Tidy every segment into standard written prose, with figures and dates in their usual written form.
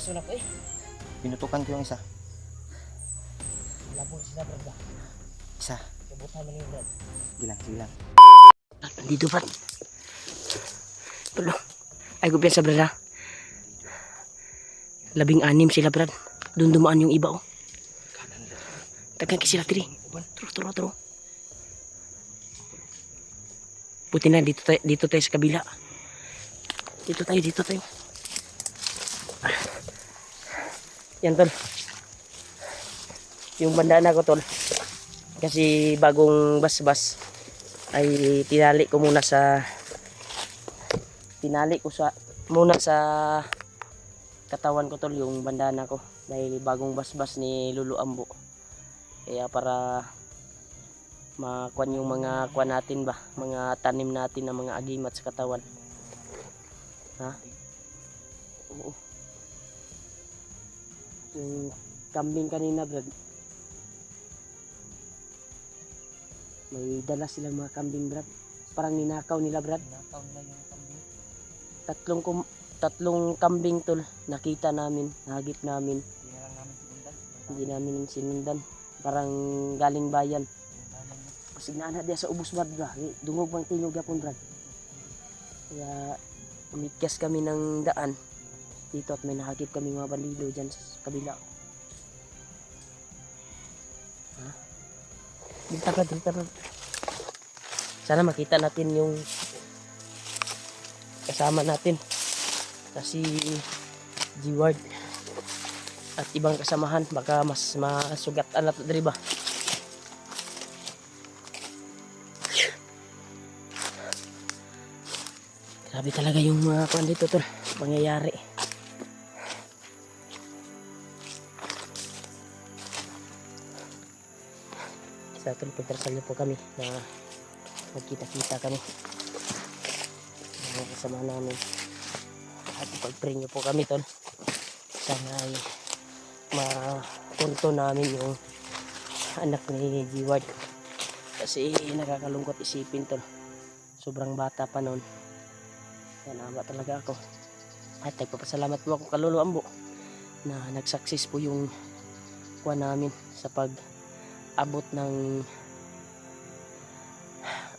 rason ako eh. Pinutukan ko yung isa. Labong sila brad ba? Isa. Kabutan mo niyo brad. Sige lang. Dito brad. Tulo. Ay kumpiyansa brad ha. 16 sila brad. Doon dumaan yung iba oh. Tagang sila tiri. Turo. Buti na dito tayo sa kabila. Dito tayo. Yan tol. Yung bandana ko tol. Kasi bagong basbas ay tinali ko muna sa katawan ko tol yung bandana ko dahil bagong basbas ni Lulu Ambo. Kaya para makuan yung mga kuan natin ba, mga tanim natin na mga agimat sa katawan. Ha? Oo. Yung kambing kanina brad. May dala silang mga kambing brad. Parang ninakaw nila brad. Ninakaw nila yung kambing. Tatlong kambing tol nakita namin, nahagip namin. Hindi namin sinundan. Parang galing bayan. Kasi naana dia sa ubos brad. Dungog bang tingog yapon brad. Kaya umikyas kami ng daan dito at may nahagip kami mga bandido dyan sa kabila. Ha? Dito brad. Sana makita natin yung kasama natin kasi G-Ward at ibang kasamahan, baka mas masugatan na ito diri ba. Grabe talaga yung mga kuan dito tol, pangyayari. Sa tol, pagkarasal niyo po kami na magkita-kita kami mga kasama namin at ipag-pray niyo po kami tol. Sana ay mapunto namin yung anak ni G-Ward kasi nakakalungkot isipin tol, sobrang bata pa noon. Nanawa talaga ako at nagpapasalamat po ako kay Lolo Ambo na nag-success po yung kuha namin sa pag-abot ng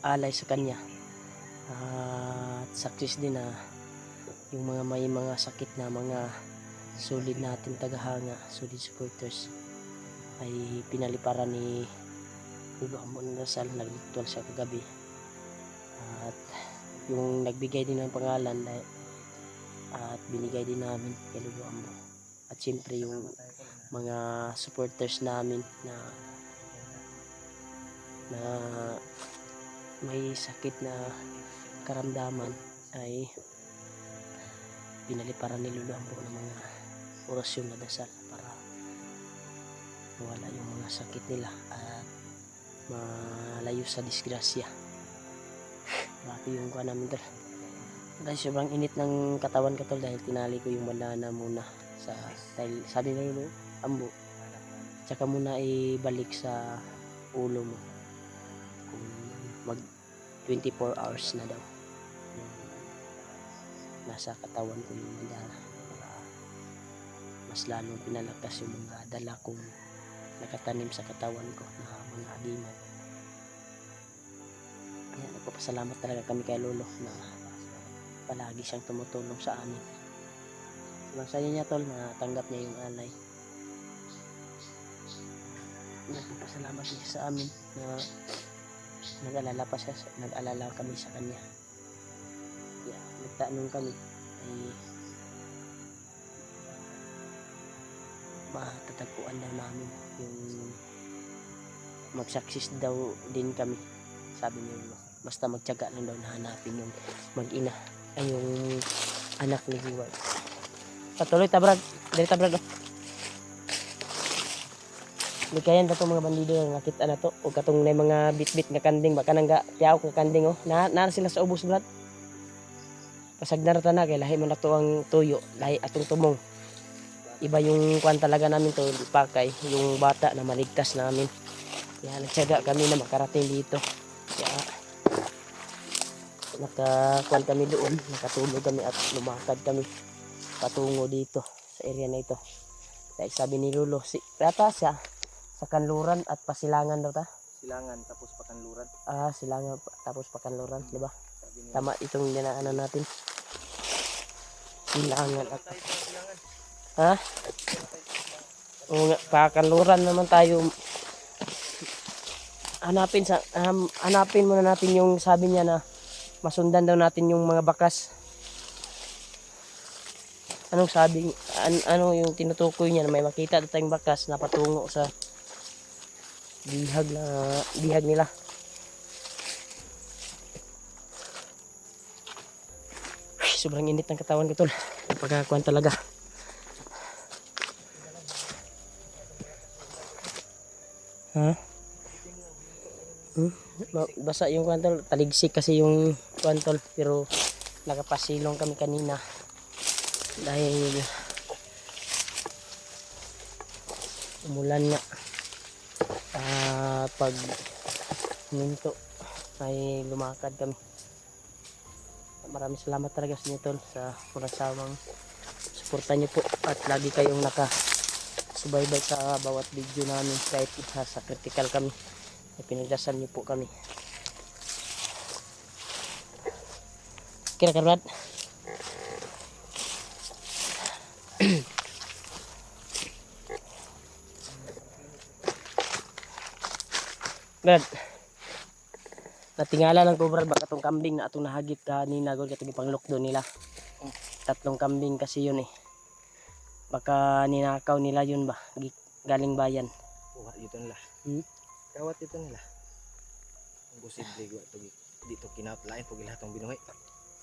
alay sa kanya at success din na yung mga may mga sakit na mga solid natin tagahanga, solid supporters ay pinaliparan ni Lolo Ambo ng dasal, nagligtual siya kagabi at yung nagbigay din ng pangalan at binigay din namin kay Lolo Ambo at siyempre yung mga supporters namin na may sakit na karamdaman ay pinaliparan ni Lolo Ambo ng mga orasyon na dasal para mawala yung mga sakit nila at malayo sa disgrasya. Grabe yung kuha namin tol. Dahil sobrang init ng katawan ko tol dahil tinali ko yung bandana muna dahil sabi na Lolo Ambo tsaka muna ibalik sa ulo mo kung mag 24 hours na daw nasa katawan ko yung bandana para mas lalong pinalakas yung mga dala kong nakatanim sa katawan ko na mga agimat. Kaya nagpapasalamat talaga kami kay Lolo na palagi siyang tumutulong sa amin. Sobrang saya niya tol na tanggap niya yung alay. Nagpapasalamat siya sa amin na nag-alala kami sa kanya. Kaya nagtanong kami ay matatagpuan daw namin yung mag-success daw din kami. Sabi niyo, basta magtiyaga lang daw na hanapin yung mag-ina ay yung anak ni G-Ward. Patuloy tabrad, dali tabrad oh. Di kayan na itong mga bandido na nakita na to o katong na mga bit-bit nga kanding baka nang tiyaw nga kanding oh. Na sila sa ubos brad. Pasagdarata na kay lahi man na to ang tuyo, lahi atong tumong. Iba yung kuan talaga namin to, ipakay yung bata na maligtas namin. Kaya nagtiyaga kami na makarating dito. Kaya nakakuan kami doon, nakatulog kami at lumakad kami patungo dito sa sa area na ito. Dahil sabi ni Lolo, rata siya sa Kanluran at Pasilangan daw ta. Silangan tapos Pakanluran. Silangan tapos Pakanluran, di ba? Sabi niya. Tama itong dinaanan natin. Silangan at ha? Oo nga, Pakanluran naman tayo. Hanapin muna natin yung sabi niya na masundan daw natin yung mga bakas. Anong sabi, ano yung tinutukoy niya na may makita daw tayong bakas na patungo sa bihag nila. Sobrang init ng katawan ko tol. Pagkakuan talaga. Ha? Basa yung kwantol. Taligsik kasi yung kwantol. Pero nakapasilong kami kanina. Dahil umulan nga. Pag minto ay lumakad kami. Maraming salamat talaga sa inyo tol sa walang sawang suporta niyo po at lagi kayong nakasubaybay sa bawat video namin kahit sa critical kami ay pinagdasal niyo po kami. Kira Brad. Brad, natingala lang ko Brad, baka itong kambing na itong nahagip kanina gawin katong ipanglok doon nila. 3 kambing kasi yun eh. Baka ninakaw nila yun ba, galing bayan. Kuha dito nila. Kawat dito nila. Ang posible ko dito kinatlain pag lahat ng binuhay.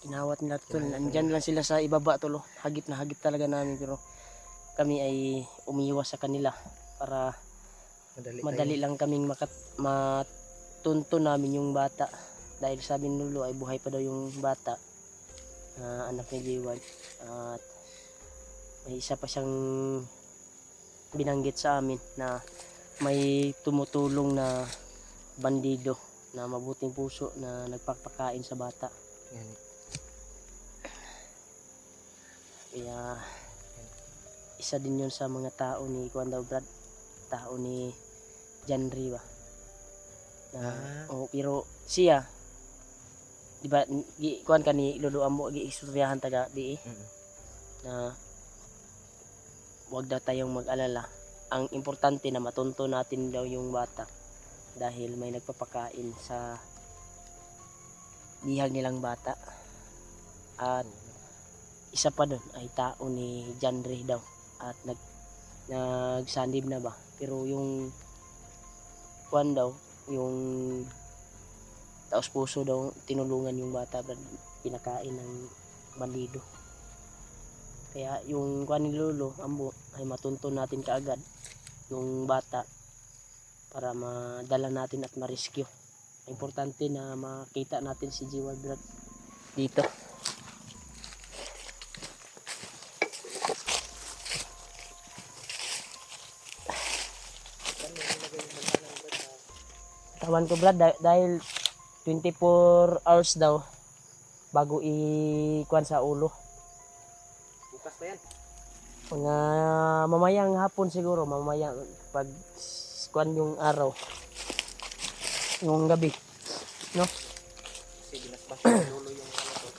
Kinawat nila tol, nandyan lang sila sa ibaba tol. Hagip na hagip talaga namin pero kami ay umiiwas sa kanila para madali lang kaming matunto namin yung bata dahil sabi ni Lolo ay buhay pa daw yung bata, anak ni Jiwan, at may isa pa siyang binanggit sa amin na may tumutulong na bandido na mabuting puso na nagpapakain sa bata. Yan. Kaya isa din yun sa mga tao ni Kuan daw Brad, tao ni Janry ba pero siya di ba kuan ka ni Lolo Ambo gi-istoryahan taga di na wag daw tayong mag-alala, ang importante na matunto natin daw yung bata dahil may nagpapakain sa bihag nilang bata at isa pa doon ay tao ni Janry daw at nagsanib na ba pero yung kuan daw yung taos puso daw tinulungan yung bata pinakain ng bandido. Kaya yung kuan ni Lolo Ambo ay matunto natin kaagad yung bata para madala natin at ma-rescue. Importante na makita natin si Jiwan Brad dito. Tawan ko Brad dahil 24 hours daw bago i-kuan sa ulo. Bukas pa yan. Mga mamayang hapon siguro, mamayang pag kuan yung araw. Yung gabi, no? Kasi binasbas yung Lolo yung ano to.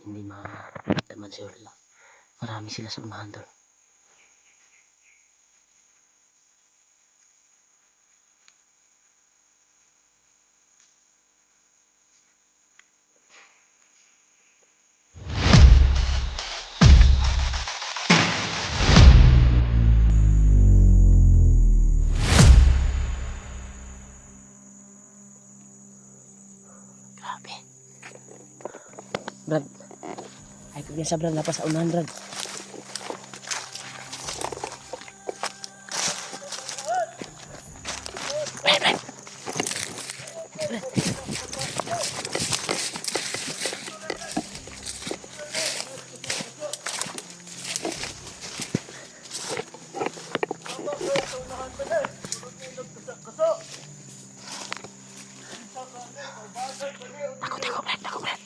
hindi makita man sila. Marami sila sa unahan doon. Grabe. Brad. Ay, pag sa Brad, lapas sa unahan, Brad. Brad. Takot, Brad.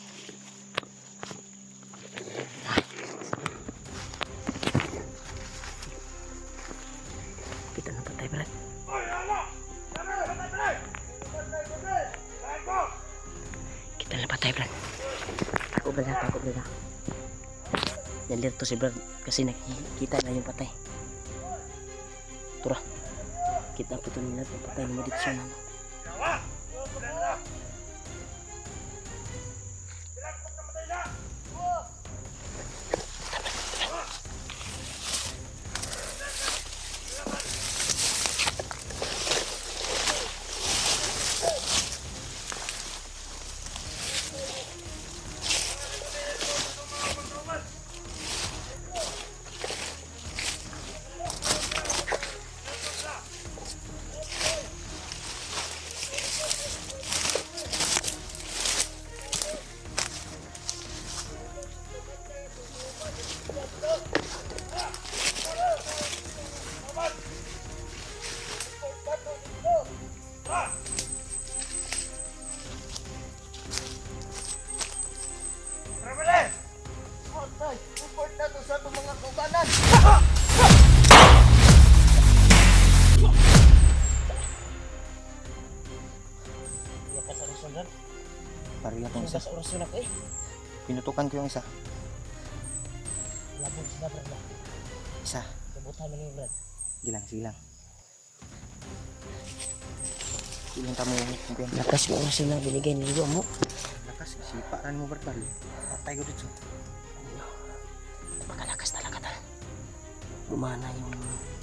Kita na patay, Brad. Kita na patay, Brad. Takot, Brad. Nalir to si Brad kasi nakikita na yung patay. Tura. Kita po ito nila yung patay na dito siya na. Pariya kong isa. Sa orasyon ako eh. Pinutukan ko yung isa. Labog sila, Brad. Isa. Kabutan mo na yung Brad. Sige lang. Ilang tamo yung kumpiyan. Lakas mo orasyon na binigay ni Lilo mo. Lakas. Sipa rin mo Brad. Patay ko dito. Napakalakas talaga tal. Gumana yung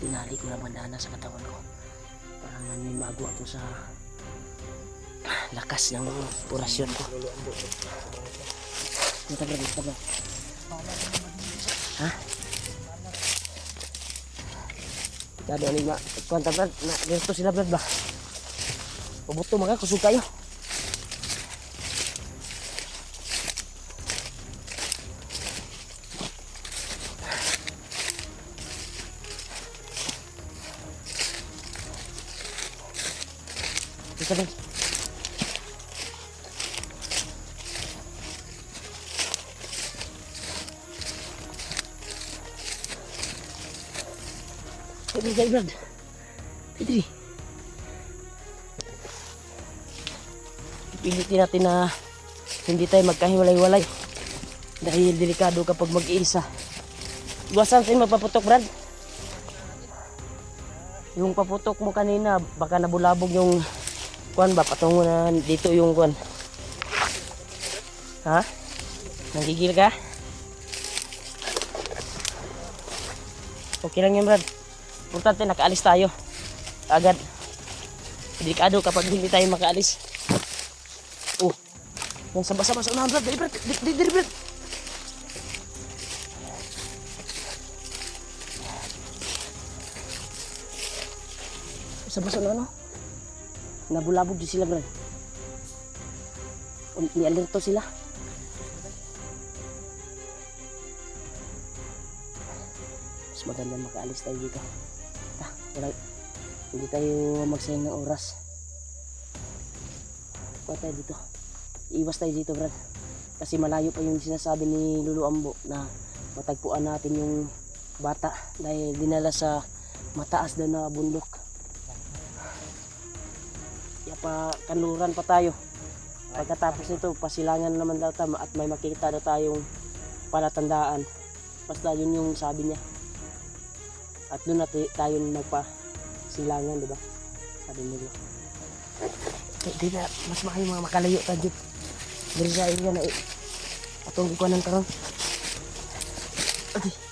tinali ko na bandana sa katawan ko. Parang nanimago ako sa lakas ng orasyon ko. Dito Brad. Ha? Kado ani ma kwanta Brad na dito sila Brad ba? Pabuto mga kusog kayo. Dito Brad. Brad. Pedri. Pilitin natin na hindi tayo magkahiwalay-walay. Dahil delikado kapag mag-iisa. Iwasan tayo magpaputok, Brad. Yung paputok mo kanina, baka nabulabog yung kuwan ba? Patungo na dito yung kuwan. Ha? Nanggigil ka? Okay lang yun, Brad. Importante nakaalis tayo agad. Delikado kapag hindi tayo makaalis. Oh, yung sama-sama sa unahan, Brad. Dali, Brad. Sama-sama na, no? Nabulabog din sila, Brad. Ni-alerto sila. Mas maganda makaalis tayo dito. Hindi tayo magsayang ng oras. Pa tayo dito. Iwas tayo dito, Brad. Kasi malayo pa yung sinasabi ni Lulu Ambo na matagpuan natin yung bata dahil dinala sa mataas daw na bundok. Kaya pa kanluran pa tayo. Pagkatapos nito, pasilangan naman daw tayo at may makikita daw tayong palatandaan. Basta yun yung sabi niya. At doon natin tayo magpasilangan, di ba? Sabi nila. Di na, mas maayo mga makalayo tayo. Dili sa area na atong ikuanan karon. Okay.